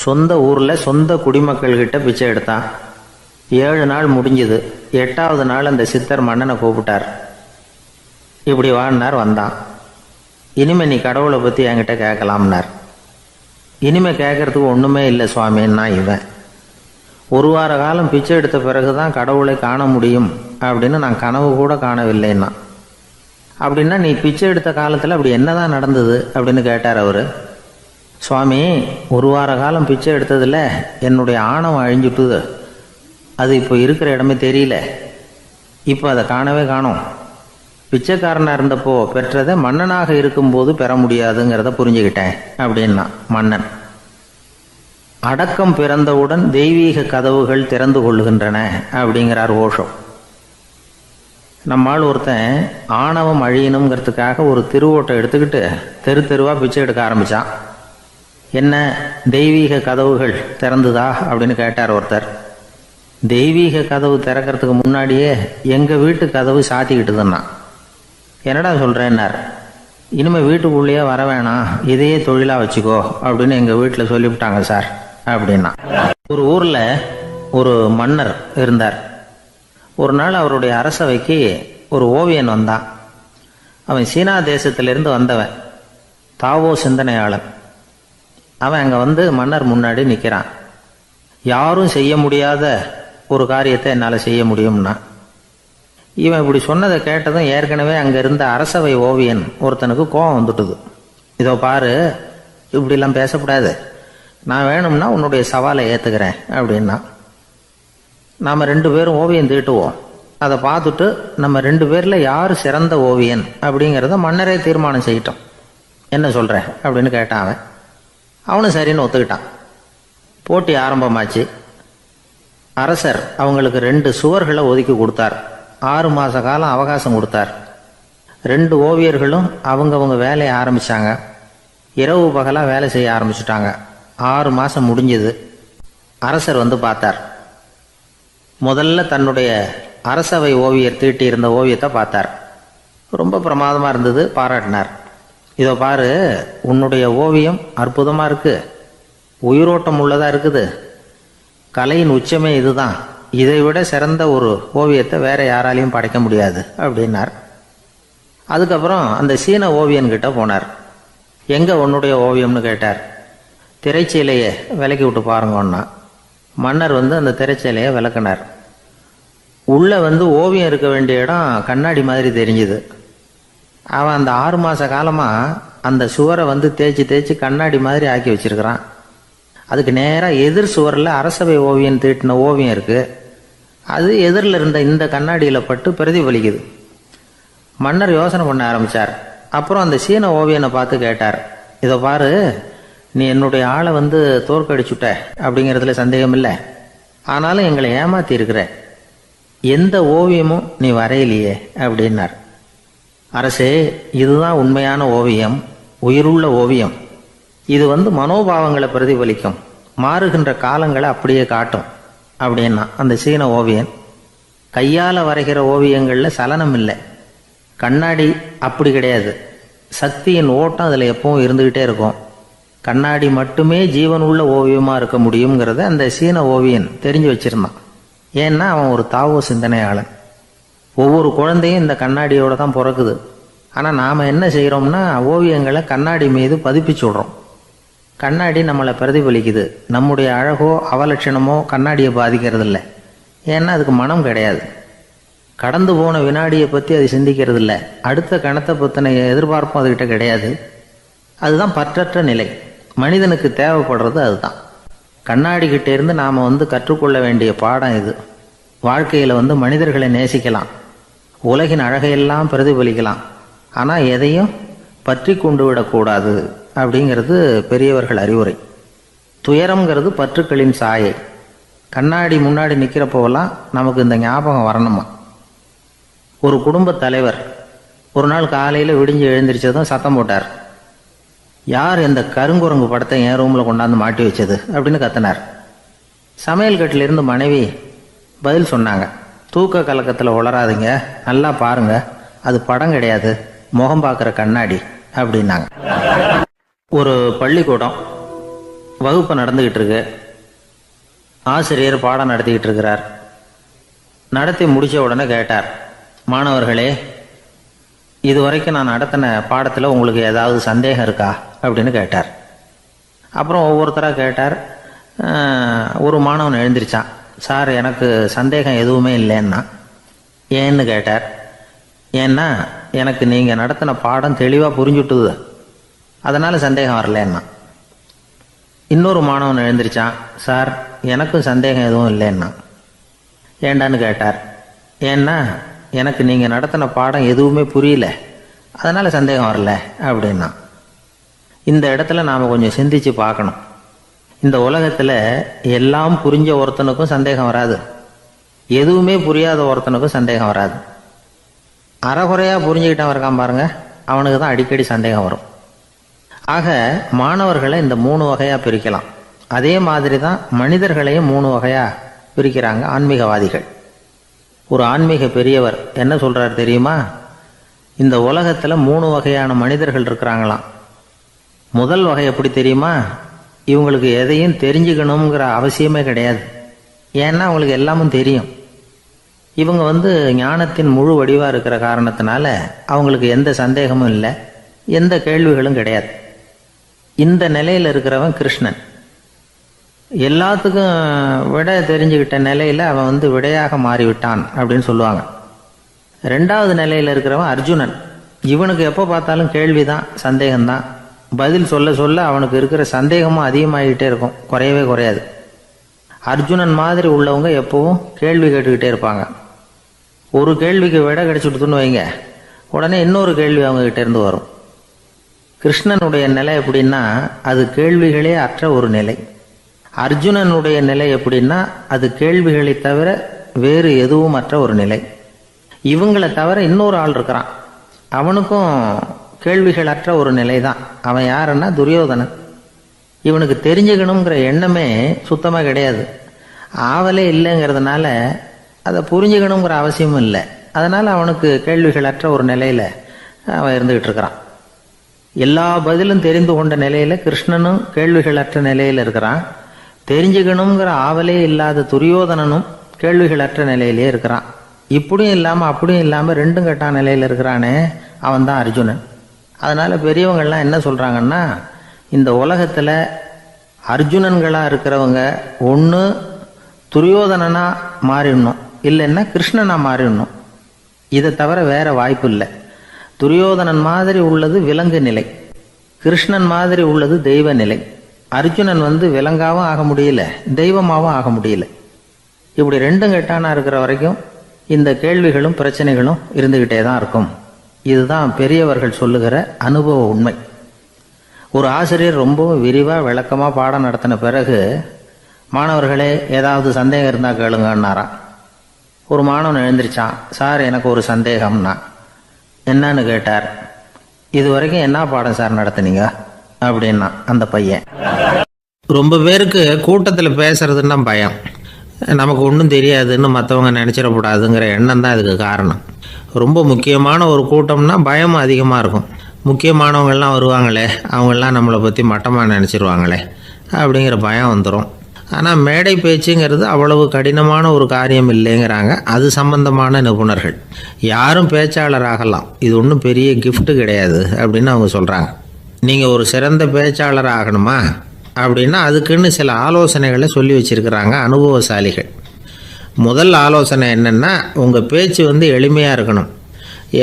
சொந்த ஊரில் சொந்த குடிமக்கள்கிட்ட பிச்சை எடுத்தான். 7 நாள் முடிஞ்சுது. 8வது நாள் அந்த சித்தர் மன்னனை கூப்பிட்டார். இப்படி வாழ்னார். வந்தான். இனிமேல் நீ கடவுளை பற்றி என்கிட்ட கேட்கலாம்னார். இனிமே கேட்கறதுக்கு ஒன்றுமே இல்லை சுவாமின்னா இவன். ஒரு வார காலம் பிச்சை எடுத்த பிறகு தான் கடவுளை காண முடியும் அப்படின்னு நான் கனவு கூட காணவில்லைன்னா. அப்படின்னா நீ பிச்சை எடுத்த காலத்தில் அப்படி என்னதான் நடந்தது அப்படின்னு கேட்டார் அவர். சுவாமி, ஒரு வார காலம் பிச்சை எடுத்ததில் என்னுடைய ஆணவம் அழிஞ்சுட்டுது. அது இப்போ இருக்கிற இடமே தெரியல. இப்போ அதை காணவே காணோம். பிச்சைக்காரனாக இருந்தப்போ பெற்றதை மன்னனாக இருக்கும்போது பெற முடியாதுங்கிறத புரிஞ்சுக்கிட்டேன் அப்படின்னா மன்னன். அடக்கம் பிறந்தவுடன் தெய்வீக கதவுகள் திறந்து கொள்ளுகின்றன அப்படிங்கிறார் ஓஷோ. நம்மால் ஒருத்தன் ஆணவம் அழியணுங்கிறதுக்காக ஒரு திருவோட்டை எடுத்துக்கிட்டு தெரு தெருவாக பிச்சை எடுக்க ஆரம்பித்தான். என்ன, தெய்வீக கதவுகள் திறந்துதா அப்படின்னு கேட்டார் ஒருத்தர். தெய்வீக கதவு திறக்கிறதுக்கு முன்னாடியே எங்கள் வீட்டு கதவு சாத்திக்கிட்டுதுன்னா. என்னடா சொல்கிறேன்னார். இனிமேல் வீட்டுக்குள்ளேயே வர வேணாம், இதையே தொழிலாக வச்சுக்கோ அப்படின்னு எங்கள் வீட்டில் சொல்லிவிட்டாங்க சார் அப்படின்னா. ஒரு ஊரில் ஒரு மன்னர் இருந்தார். ஒரு நாள் அவருடைய அரசவைக்கு ஒரு ஓவியன் வந்தான். அவன் சீனா தேசத்திலிருந்து வந்தவன், தாவோ சிந்தனையாளன். அவன் அங்கே வந்து மன்னர் முன்னாடி நிற்கிறான். யாரும் செய்ய முடியாத ஒரு காரியத்தை என்னால் செய்ய முடியும்னா. இவன் இப்படி சொன்னதை கேட்டதும் ஏற்கனவே அங்கே இருந்த அரசவை ஓவியன் ஒருத்தனுக்கு கோபம் வந்துட்டுது. இதோ பாரு, இப்படிலாம் பேசக்கூடாது, நான் வேணும்னா உன்னுடைய சவாலை ஏற்றுக்கிறேன் அப்படின்னா. நாம் 2 பேரும் ஓவியம் தீட்டுவோம், அதை பார்த்துட்டு நம்ம 2 பேரில் யார் சிறந்த ஓவியன் அப்படிங்கிறத மன்னரே தீர்மானம் செய்யட்டும், என்ன சொல்கிறேன் அப்படின்னு கேட்டான் அவன். அவனும் சரின்னு ஒத்துக்கிட்டான். போட்டி ஆரம்பமாச்சு. அரசர் அவங்களுக்கு 2 சுவர்களை ஒதுக்கி கொடுத்தார். 6 மாத காலம் அவகாசம் கொடுத்தார். 2 ஓவியர்களும் அவங்கவங்க வேலையை ஆரம்பித்தாங்க. இரவு பகலாக வேலை செய்ய ஆரம்பிச்சுட்டாங்க. 6 மாதம் முடிஞ்சது. அரசர் வந்து பார்த்தார். முதல்ல தன்னுடைய அரசவை ஓவியர் தீட்டியிருந்த ஓவியத்தை பார்த்தார். ரொம்ப பிரமாதமாக இருந்தது, பாராட்டினார். இதோ பாரு, உன்னுடைய ஓவியம் அற்புதமாக இருக்குது, உயிரோட்டம் உள்ளதாக இருக்குது, கலையின் உச்சமே இதுதான், இதை விட சிறந்த ஒரு ஓவியத்தை வேற யாராலையும் படைக்க முடியாது அப்படின்னார். அதுக்கப்புறம் அந்த சீன ஓவியன்கிட்ட போனார். எங்கே உன்னுடைய ஓவியம்னு கேட்டார். திரைச்சீலையை விலக்கி விட்டு பாருங்கன்னா. மன்னர் வந்து அந்த திரைச்சீலையை விளக்குனார். உள்ளே வந்து ஓவியம் இருக்க வேண்டிய இடம் கண்ணாடி மாதிரி தெரிஞ்சுது. அவன் அந்த 6 மாத காலமாக அந்த சுவரை வந்து தேய்ச்சி தேய்ச்சி கண்ணாடி மாதிரி ஆக்கி வச்சிருக்கிறான். அதுக்கு நேராக எதிர் சுவரில் அரசவை ஓவியன் தீட்டின ஓவியம் இருக்குது. அது எதிரில் இருந்த இந்த கண்ணாடியில் பட்டு பிரதிபலிக்குது. மன்னர் யோசனை பண்ண ஆரம்பித்தார். அப்புறம் அந்த சீன ஓவியனை பார்த்து கேட்டார். இதை பாரு, நீ என்னுடைய ஆளை வந்து தோற்கடிச்சுட்ட அப்படிங்கிறதுல சந்தேகம் இல்லை, ஆனாலும் எங்களை ஏமாற்றி இருக்கிற, எந்த ஓவியமும் நீ வரையிலையே அப்படின்னார். அரசே, இதுதான் உண்மையான ஓவியம், உயிருள்ள ஓவியம். இது வந்து மனோபாவங்களை பிரதிபலிக்கும், மாறுகின்ற காலங்களை அப்படியே காட்டும் அப்படின்னா அந்த சீன ஓவியன். கையால் வரைகிற ஓவியங்களில் சலனம் இல்லை, கண்ணாடி அப்படி கிடையாது, சக்தியின் ஓட்டம் அதில் எப்பவும் இருந்துக்கிட்டே இருக்கும். கண்ணாடி மட்டுமே ஜீவன் உள்ள ஓவியமாக இருக்க முடியுங்கிறத அந்த சீன ஓவியன் தெரிஞ்சு வச்சிருந்தான். ஏன்னா அவன் ஒரு தாவோ சிந்தனையாளன். ஒவ்வொரு குழந்தையும் இந்த கண்ணாடியோடு தான் பிறக்குது. ஆனால் நாம் என்ன செய்கிறோம்னா ஓவியங்களை கண்ணாடி மீது பதிப்பிச்சு விடுறோம். கண்ணாடி நம்மளை பிரதிபலிக்குது. நம்முடைய அழகோ அவலட்சணமோ கண்ணாடியை பாதிக்கிறது இல்லை. ஏன்னா அதுக்கு மனம் கிடையாது. கடந்து போன வினாடியை பற்றி அது சிந்திக்கிறது இல்லை. அடுத்த கணத்தை பற்றின எதிர்பார்ப்பும் அதுக்கிட்ட கிடையாது. அதுதான் பற்றற்ற நிலை. மனிதனுக்கு தேவைப்படுறது அதுதான். கண்ணாடிக்கிட்டே இருந்து நாம் வந்து கற்றுக்கொள்ள வேண்டிய பாடம் இது. வாழ்க்கையில் வந்து மனிதர்களை நேசிக்கலாம், உலகின் அழகையெல்லாம் பிரதிபலிக்கலாம், ஆனால் எதையும் பற்றி கொண்டு விடக்கூடாது அப்படிங்கிறது பெரியவர்கள் அறிவுரை. துயரம்ங்கிறது பற்றுக்களின் சாயை. கண்ணாடி முன்னாடி நிற்கிறப்போவெல்லாம் நமக்கு இந்த ஞாபகம் வரணுமா. ஒரு குடும்பத் தலைவர் ஒரு நாள் காலையில் விடிஞ்சு எழுந்திரிச்சதும் சத்தம் போட்டார். யார் இந்த கருங்குரங்கு படத்தை என் ரூமில் கொண்டாந்து மாட்டி வச்சது அப்படின்னு கத்தினார். சமையல் கட்டிலிருந்து மனைவி பதில் சொன்னாங்க. தூக்க கலக்கத்தில் உளராதுங்க, நல்லா பாருங்க, அது படம் கிடையாது, முகம் பார்க்குற கண்ணாடி அப்படின்னாங்க. ஒரு பள்ளிக்கூடம் வகுப்பு நடந்துக்கிட்டு இருக்கு. ஆசிரியர் பாடம் நடத்திக்கிட்டு இருக்கிறார். நடத்தி முடித்த உடனே கேட்டார், மாணவர்களே, இதுவரைக்கும் நான் நடத்தின பாடத்தில் உங்களுக்கு ஏதாவது சந்தேகம் இருக்கா அப்படின்னு கேட்டார். அப்புறம் ஒவ்வொருத்தராக கேட்டார். ஒரு மாணவன் எழுந்திரிச்சான். சார், எனக்கு சந்தேகம் எதுவுமே இல்லைன்னா. ஏன்னு கேட்டார். ஏன்னா எனக்கு நீங்கள் நடத்தின பாடம் தெளிவாக புரிஞ்சுட்டுது, அதனால் சந்தேகம் வரலன்னா. இன்னொரு மாணவன் எழுந்திரிச்சான். சார், எனக்கும் சந்தேகம் எதுவும் இல்லைன்னா. ஏண்டான்னு கேட்டார். ஏன்னா எனக்கு நீங்கள் நடத்தின பாடம் எதுவுமே புரியல, அதனால் சந்தேகம் வரல அப்படின்னா. இந்த இடத்துல நாம் கொஞ்சம் சிந்திச்சு பார்க்கணும். இந்த உலகத்தில் எல்லாம் புரிஞ்ச ஒருத்தனுக்கும் சந்தேகம் வராது, எதுவுமே புரியாத ஒருத்தனுக்கும் சந்தேகம் வராது. அறகுறையாக புரிஞ்சுக்கிட்டவன் இருக்கான் பாருங்க, அவனுக்கு தான் அடிக்கடி சந்தேகம் வரும். ஆக மாணவர்களை இந்த 3 வகையாக பிரிக்கலாம். அதே மாதிரி தான் மனிதர்களையும் 3 வகையாக பிரிக்கிறாங்க ஆன்மீகவாதிகள். ஒரு ஆன்மீக பெரியவர் என்ன சொல்கிறார் தெரியுமா? இந்த உலகத்தில் 3 வகையான மனிதர்கள் இருக்கிறாங்களாம். முதல் வகை எப்படி தெரியுமா? இவங்களுக்கு எதையும் தெரிஞ்சுக்கணுங்கிற அவசியமே கிடையாது. ஏன்னா அவங்களுக்கு எல்லாமும் தெரியும். இவங்க ஞானத்தின் முழு வடிவாக இருக்கிற காரணத்தினால அவங்களுக்கு எந்த சந்தேகமும் இல்லை, எந்த கேள்விகளும் கிடையாது. இந்த நிலையில் இருக்கிறவன் கிருஷ்ணன். எல்லாத்துக்கும் விடை தெரிஞ்சுக்கிட்ட நிலையில் அவன் விடையாக மாறிவிட்டான் அப்படின்னு சொல்லுவாங்க. 2வது நிலையில் இருக்கிறவன் அர்ஜுனன். இவனுக்கு எப்போ பார்த்தாலும் கேள்விதான், சந்தேகம்தான். பதில் சொல்ல சொல்ல அவனுக்கு இருக்கிற சந்தேகமும் அதிகமாகிக்கிட்டே இருக்கும், குறையவே குறையாது. அர்ஜுனன் மாதிரி உள்ளவங்க எப்பவும் கேள்வி கேட்டுக்கிட்டே இருப்பாங்க. ஒரு கேள்விக்கு விடை கிடைச்சுட்டுன்னு வைங்க, உடனே இன்னொரு கேள்வி அவங்ககிட்ட இருந்து வரும். கிருஷ்ணனுடைய நிலை எப்படின்னா அது கேள்விகளே அற்ற ஒரு நிலை. அர்ஜுனனுடைய நிலை எப்படின்னா அது கேள்விகளை தவிர வேறு எதுவும் அற்ற ஒரு நிலை. இவங்களை தவிர இன்னொரு ஆள் இருக்கிறான், அவனுக்கும் கேள்விகள் அற்ற ஒரு நிலை தான். அவன் யாருன்னா துரியோதனன். இவனுக்கு தெரிஞ்சுக்கணுங்கிற எண்ணமே சுத்தமாக கிடையாது. ஆவலே இல்லைங்கிறதுனால அதை புரிஞ்சுக்கணுங்கிற அவசியமும் இல்லை. அதனால் அவனுக்கு கேள்விகள் அற்ற ஒரு நிலையில் அவன் இருந்துக்கிட்டு இருக்கிறான். எல்லா பதிலும் தெரிந்து கொண்ட நிலையில் கிருஷ்ணனும் கேள்விகள் அற்ற நிலையில் இருக்கிறான். தெரிஞ்சுக்கணுங்கிற ஆவலே இல்லாத துரியோதனனும் கேள்விகள் அற்ற நிலையிலே இருக்கிறான். இப்படியும் இல்லாமல் அப்படியும் இல்லாமல் 2ம் கெட்டான நிலையில் இருக்கிறானே, அவன் தான் அர்ஜுனன். அதனால் பெரியவங்கள்லாம் என்ன சொல்கிறாங்கன்னா, இந்த உலகத்தில் அர்ஜுனன்களாக இருக்கிறவங்க ஒன்று துரியோதனனாக மாறிடணும், இல்லைன்னா கிருஷ்ணனாக மாறிடணும். இதை தவிர வேறு வாய்ப்பு இல்லை. துரியோதனன் மாதிரி உள்ளது விலங்கு நிலை, கிருஷ்ணன் மாதிரி உள்ளது தெய்வ நிலை. அர்ஜுனன் விலங்காவும் ஆக முடியல, தெய்வமாகவும் ஆக முடியல. இப்படி 2ம் கெட்டானா இருக்கிற வரைக்கும் இந்த கேள்விகளும் பிரச்சனைகளும் இருந்துக்கிட்டே தான் இருக்கும். இதுதான் பெரியவர்கள் சொல்லுகிற அனுபவ உண்மை. ஒரு ஆசிரியர் ரொம்பவும் விரிவாக விளக்கமாக பாடம் நடத்தின பிறகு, மாணவர்களே ஏதாவது சந்தேகம் இருந்தால் கேளுங்கன்னாராம். ஒரு மாணவன் எழுந்திரிச்சான். சார், எனக்கு ஒரு சந்தேகம்னா. என்னன்னு கேட்டார். இது வரைக்கும் என்ன பாடம் சார் நடத்துனீங்க அப்படின்னா அந்த பையன். ரொம்ப பேருக்கு கூட்டத்தில் பேசுறதுன்னா பயம். நமக்கு ஒன்றும் தெரியாதுன்னு மற்றவங்க நினச்சிடக்கூடாதுங்கிற எண்ணம் தான் இதுக்கு காரணம். ரொம்ப முக்கியமான ஒரு கூட்டம்னா பயமும் அதிகமாக இருக்கும். முக்கியமானவங்கள்லாம் வருவாங்களே, அவங்களாம் நம்மளை பற்றி மட்டமாக நினச்சிருவாங்களே அப்படிங்கிற பயம் வந்துடும். ஆனால் மேடை பேச்சுங்கிறது அவ்வளவு கடினமான ஒரு காரியம் இல்லைங்கிறாங்க அது சம்பந்தமான நிபுணர்கள். யாரும் பேச்சாளர் ஆகலாம், இது ஒன்றும் பெரிய கிஃப்ட்டு கிடையாது அப்படின்னு அவங்க சொல்கிறாங்க. நீங்கள் ஒரு சிறந்த பேச்சாளர் ஆகணுமா அப்படின்னா அதுக்குன்னு சில ஆலோசனைகளை சொல்லி வச்சுருக்கிறாங்க அனுபவசாலிகள். முதல் ஆலோசனை என்னென்னா, உங்கள் பேச்சு எளிமையாக இருக்கணும்.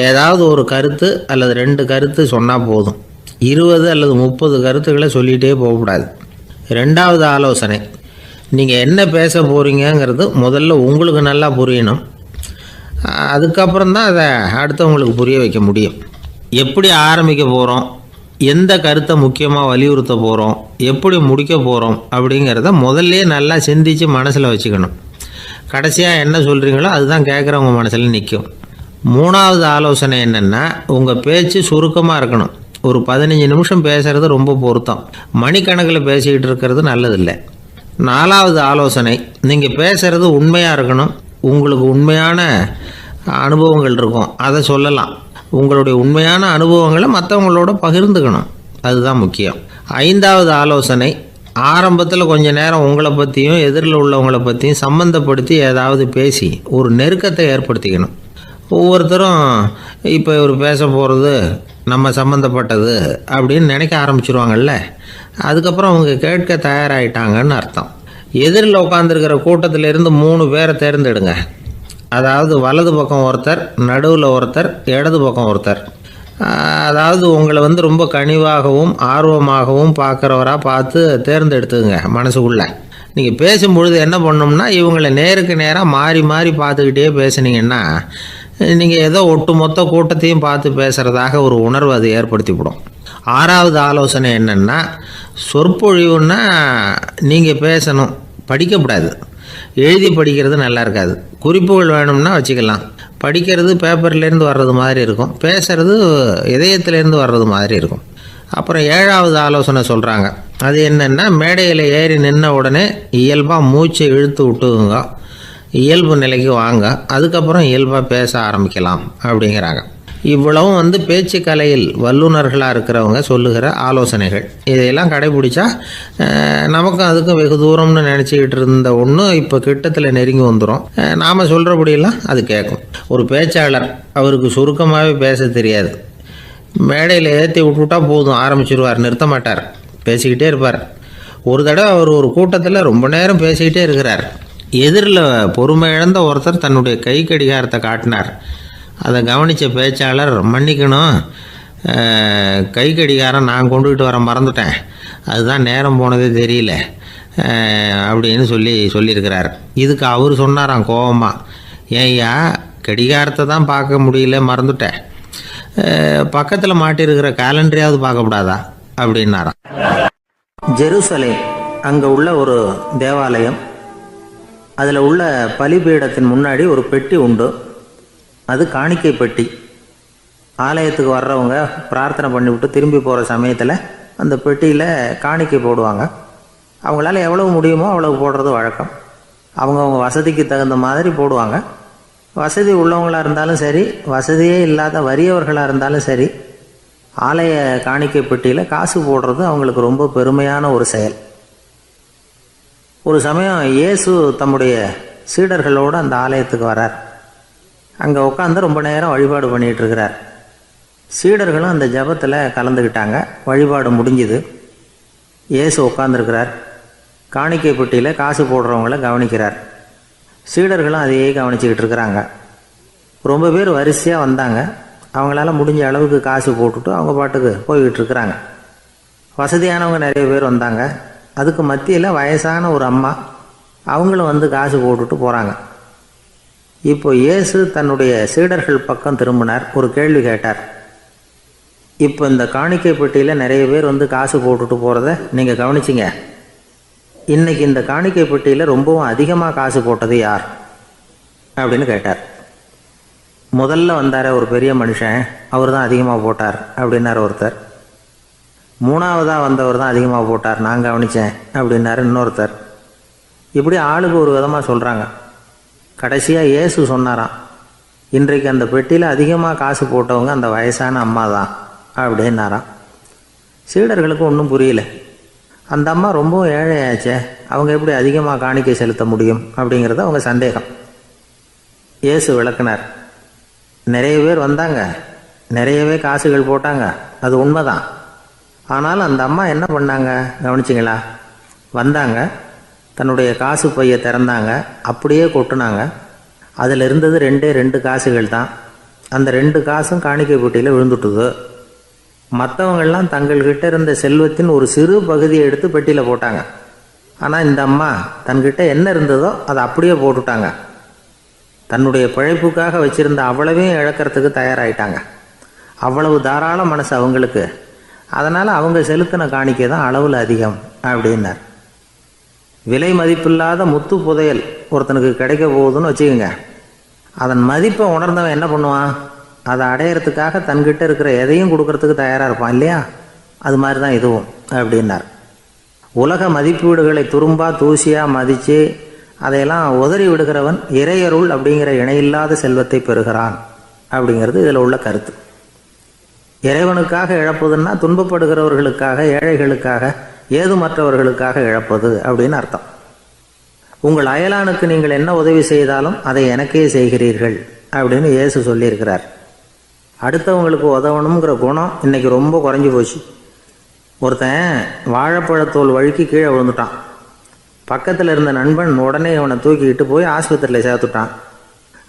ஏதாவது ஒரு கருத்து அல்லது 2 கருத்து சொன்னால் போதும். 20 அல்லது 30 கருத்துக்களை சொல்லிகிட்டே போகக்கூடாது. 2வது ஆலோசனை, நீங்கள் என்ன பேச போகிறீங்கிறது முதல்ல உங்களுக்கு நல்லா புரியணும். அதுக்கப்புறம் தான் அதை அடுத்தவங்களுக்கு புரிய வைக்க முடியும். எப்படி ஆரம்பிக்க போகிறோம், எந்த கருத்தை முக்கியமாக வலியுறுத்த போகிறோம், எப்படி முடிக்க போகிறோம் அப்படிங்கிறத முதல்ல நல்லா சிந்தித்து மனசில் வச்சுக்கணும். கடைசியாக என்ன சொல்கிறீங்களோ அதுதான் கேட்குறவங்க மனசில் நிற்கும். 3வது ஆலோசனை என்னென்னா, உங்கள் பேச்சு சுருக்கமாக இருக்கணும். ஒரு 15 நிமிஷம் பேசுகிறது ரொம்ப பொருத்தம். மணிக்கணக்கில் பேசிக்கிட்டு இருக்கிறது நல்லதில்லை. 4வது ஆலோசனை, நீங்கள் பேசுகிறது உண்மையாக இருக்கணும். உங்களுக்கு உண்மையான அனுபவங்கள் இருக்கும், அதை சொல்லலாம். உங்களுடைய உண்மையான அனுபவங்களை மற்றவங்களோட பகிர்ந்துக்கணும், அதுதான் முக்கியம். 5வது ஆலோசனை, ஆரம்பத்தில் கொஞ்ச நேரம் உங்களை பற்றியும் எதிரில் உள்ளவங்களை பற்றியும் சம்மந்தப்படுத்தி ஏதாவது பேசி ஒரு நெருக்கத்தை ஏற்படுத்திக்கணும். ஒவ்வொருத்தரும் இப்போ இவர் பேச போகிறது நம்ம சம்மந்தப்பட்டது அப்படின்னு நினைக்க ஆரம்பிச்சிருவாங்கல்ல, அதுக்கப்புறம் அவங்க கேட்க தயாராகிட்டாங்கன்னு அர்த்தம். எதிரில் உட்காந்துருக்கிற கூட்டத்திலிருந்து 3 பேரை தேர்ந்தெடுங்க. அதாவது வலது பக்கம் ஒருத்தர், நடுவில் ஒருத்தர், இடது பக்கம் ஒருத்தர். அதாவது உங்களை ரொம்ப கனிவாகவும் ஆர்வமாகவும் பார்க்குறவராக பார்த்து தேர்ந்தெடுத்துங்க. மனசுக்குள்ளே நீங்கள் பேசும்பொழுது என்ன பண்ணணும்னா, இவங்களை நேருக்கு நேராக மாறி மாறி பார்த்துக்கிட்டே பேசுனீங்கன்னா நீங்கள் ஏதோ ஒட்டுமொத்த கூட்டத்தையும் பார்த்து பேசுகிறதாக ஒரு உணர்வு அது ஏற்படுத்திவிடும். 6வது ஆலோசனை என்னென்னா, சொற்பொழிவுன்னா நீங்கள் பேசணும், படிக்கக்கூடாது. எழுதி படிக்கிறது நல்லா இருக்காது. குறிப்புகள் வேணும்னா வச்சுக்கலாம். படிக்கிறது பேப்பர்லேருந்து வர்றது மாதிரி இருக்கும், பேசுகிறது இதயத்திலேருந்து வர்றது மாதிரி இருக்கும். அப்புறம் 7வது ஆலோசனை சொல்கிறாங்க. அது என்னென்னா, மேடையில் ஏறி நின்ன உடனே இயல்பாக மூச்சை இழுத்து விட்டுங்க, இயல்பு நிலைக்கு வாங்க, அதுக்கப்புறம் இயல்பாக பேச ஆரம்பிக்கலாம் அப்படிங்கிறாங்க. இவ்வளவும் பேச்சு கலையில் வல்லுநர்களாக இருக்கிறவங்க சொல்லுகிற ஆலோசனைகள். இதையெல்லாம் கடைபிடிச்சா நமக்கும் அதுக்கும் வெகு தூரம்னு நினச்சிக்கிட்டு இருந்த ஒன்று இப்போ கிட்டத்தில் நெருங்கி வந்துடும். நாம் சொல்கிறபடியெல்லாம் அது கேட்கும். ஒரு பேச்சாளர், அவருக்கு சுருக்கமாகவே பேச தெரியாது. மேடையில் ஏற்றி விட்டுவிட்டா போதும், ஆரம்பிச்சிருவார், நிறுத்த மாட்டார், பேசிக்கிட்டே இருப்பார். ஒரு தடவை அவர் ஒரு கூட்டத்தில் ரொம்ப நேரம் பேசிக்கிட்டே இருக்கிறார். எதிரில் பொறுமை இழந்த ஒருத்தர் தன்னுடைய கை கடிகாரத்தை காட்டினார். அதை கவனித்த பேச்சாளர், மன்னிக்கணும், கை கடிகாரம் நான் கொண்டுகிட்டு வர மறந்துட்டேன், அதுதான் நேரம் போனதே தெரியல அப்படின்னு சொல்லியிருக்கிறார். இதுக்கு அவர் சொன்னாராம் கோபமாக, ஏய்யா கடிகாரத்தை தான் பார்க்க முடியல, மறந்துட்டேன், பக்கத்தில் மாட்டிருக்கிற கேலண்டரையாவது பார்க்கக்கூடாதா அப்படின்னாராம். ஜெருசலேம் அங்கே உள்ள ஒரு தேவாலயம். அதில் உள்ள பலிபீடத்தின் முன்னாடி ஒரு பெட்டி உண்டு. அது காணிக்கை பெட்டி. ஆலயத்துக்கு வர்றவங்க பிரார்த்தனை பண்ணிவிட்டு திரும்பி போகிற சமயத்தில் அந்த பெட்டியில் காணிக்கை போடுவாங்க. அவங்களால எவ்வளவு முடியுமோ அவ்வளவு போடுறது வழக்கம். அவங்கவுங்க வசதிக்கு தகுந்த மாதிரி போடுவாங்க. வசதி உள்ளவங்களாக இருந்தாலும் சரி, வசதியே இல்லாத வறியவர்களாக இருந்தாலும் சரி, ஆலய காணிக்கை பெட்டியில் காசு போடுறது அவங்களுக்கு ரொம்ப பெருமையான ஒரு செயல். ஒரு சமயம் இயேசு தம்முடைய சீடர்களோடு அந்த ஆலயத்துக்கு வரார். அங்கே உட்காந்து ரொம்ப நேரம் வழிபாடு பண்ணிகிட்ருக்கிறார். சீடர்களும் அந்த ஜபத்தில் கலந்துக்கிட்டாங்க. வழிபாடு முடிஞ்சுது. இயேசு உட்காந்துருக்கிறார். காணிக்கை பெட்டியில் காசு போடுறவங்கள கவனிக்கிறார். சீடர்களும் அதையே கவனிச்சிக்கிட்டு இருக்கிறாங்க. ரொம்ப பேர் வரிசையாக வந்தாங்க. அவங்களால முடிஞ்ச அளவுக்கு காசு போட்டுட்டு அவங்க பாட்டுக்கு போய்கிட்டு இருக்கிறாங்க. வசதியானவங்க நிறைய பேர் வந்தாங்க. அதுக்கு மத்தியில் வயசான ஒரு அம்மா, அவங்களும் காசு போட்டுட்டு போகிறாங்க. இப்போ இயேசு தன்னுடைய சீடர்கள் பக்கம் திரும்பினார். ஒரு கேள்வி கேட்டார். இப்போ இந்த காணிக்கை பெட்டியில் நிறைய பேர் காசு போட்டுட்டு போகிறத நீங்கள் கவனிச்சிங்க. இன்றைக்கி இந்த காணிக்கை பெட்டியில் ரொம்பவும் அதிகமாக காசு போட்டது யார் அப்படின்னு கேட்டார். முதல்ல வந்தார் ஒரு பெரிய மனுஷன், அவர் தான் அதிகமாக போட்டார் அப்படின்னார் ஒருத்தர். 3வதாக வந்தவர் தான் அதிகமாக போட்டார், நான் கவனித்தேன் அப்படின்னாரு இன்னொருத்தர். இப்படி ஆளுக்கு ஒரு விதமாக சொல்கிறாங்க. கடைசியாக இயேசு சொன்னாராம், இன்றைக்கு அந்த பெட்டியில் அதிகமாக காசு போட்டவங்க அந்த வயசான அம்மா தான் அப்படின்னாராம். சீடர்களுக்கு ஒன்றும் புரியல. அந்த அம்மா ரொம்பவும் ஏழையாச்சே, அவங்க எப்படி அதிகமாக காணிக்கை செலுத்த முடியும் அப்படிங்கிறது அவங்க சந்தேகம். இயேசு விளக்குனார். நிறைய பேர் வந்தாங்க, நிறையவே காசுகள் போட்டாங்க, அது உண்மைதான். ஆனாலும் அந்த அம்மா என்ன பண்ணாங்க கவனிச்சிங்களா? வந்தாங்க, தன்னுடைய காசு பையை திறந்தாங்க, அப்படியே கொட்டுனாங்க. அதில் இருந்தது 2 காசுகள் தான். அந்த 2 காசும் காணிக்கை பெட்டியில் விழுந்துட்டுது. மற்றவங்கள்லாம் தங்கள்கிட்ட இருந்த செல்வத்தின் ஒரு சிறு பகுதியை எடுத்து பெட்டியில் போட்டாங்க. ஆனால் இந்த அம்மா தன்கிட்ட என்ன இருந்ததோ அதை அப்படியே போட்டுட்டாங்க. தன்னுடைய பிழைப்புக்காக வச்சுருந்த அவ்வளவையும் இழக்கிறதுக்கு தயாராகிட்டாங்க. அவ்வளவு தாராள மனசு அவங்களுக்கு. அதனால் அவங்க செலுத்தின காணிக்கை தான் அளவில் அதிகம் அப்படின்னார். விலை மதிப்பில்லாத முத்து புதையல் ஒருத்தனுக்கு கிடைக்க போகுதுன்னு வச்சுக்கோங்க. அதன் மதிப்பை உணர்ந்தவன் என்ன பண்ணுவான்? அதை அடையிறதுக்காக தன்கிட்ட இருக்கிற எதையும் கொடுக்கறதுக்கு தயாராக இருப்பான் இல்லையா? அது மாதிரி தான் இதுவும் அப்படின்னார். உலக மதிப்பீடுகளை துரும்பா தூசியாக மதித்து அதையெல்லாம் உதறி விடுகிறவன் இறையருள் அப்படிங்கிற இணையில்லாத செல்வத்தை பெறுகிறான் அப்படிங்கிறது இதில் உள்ள கருத்து. இறைவனுக்காக இழப்பதுன்னா துன்பப்படுகிறவர்களுக்காக, ஏழைகளுக்காக, ஏதுமற்றவர்களுக்காக இழப்பது அப்படின்னு அர்த்தம். உங்கள் அயலானுக்கு நீங்கள் என்ன உதவி செய்தாலும் அதை எனக்கே செய்கிறீர்கள் அப்படின்னு இயேசு சொல்லியிருக்கிறார். அடுத்தவங்களுக்கு உதவணுங்கிற குணம் இன்னைக்கு ரொம்ப குறைஞ்சி போச்சு. ஒருத்தன் வாழைப்பழத்தோல் வழுக்கி கீழே விழுந்துட்டான். பக்கத்தில் இருந்த நண்பன் உடனே இவனை தூக்கிக்கிட்டு போய் ஆஸ்பத்திரியில் சேர்த்துட்டான்.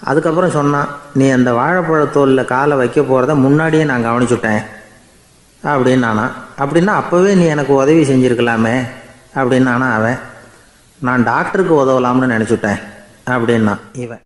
அதுக்கப்புறம் சொன்னான், நீ அந்த வாழைப்பழத்தோலில் காலை வைக்க போகிறத முன்னாடியே நான் கவனிச்சுட்டேன் அப்படின்னு நானா. அப்படின்னா அப்போவே நீ எனக்கு உதவி செஞ்சுருக்கலாமே அப்படின்னு நானா அவன். நான் டாக்டருக்கு உதவலாம்னு நினச்சிட்டேன் அப்படின்னா இவன்.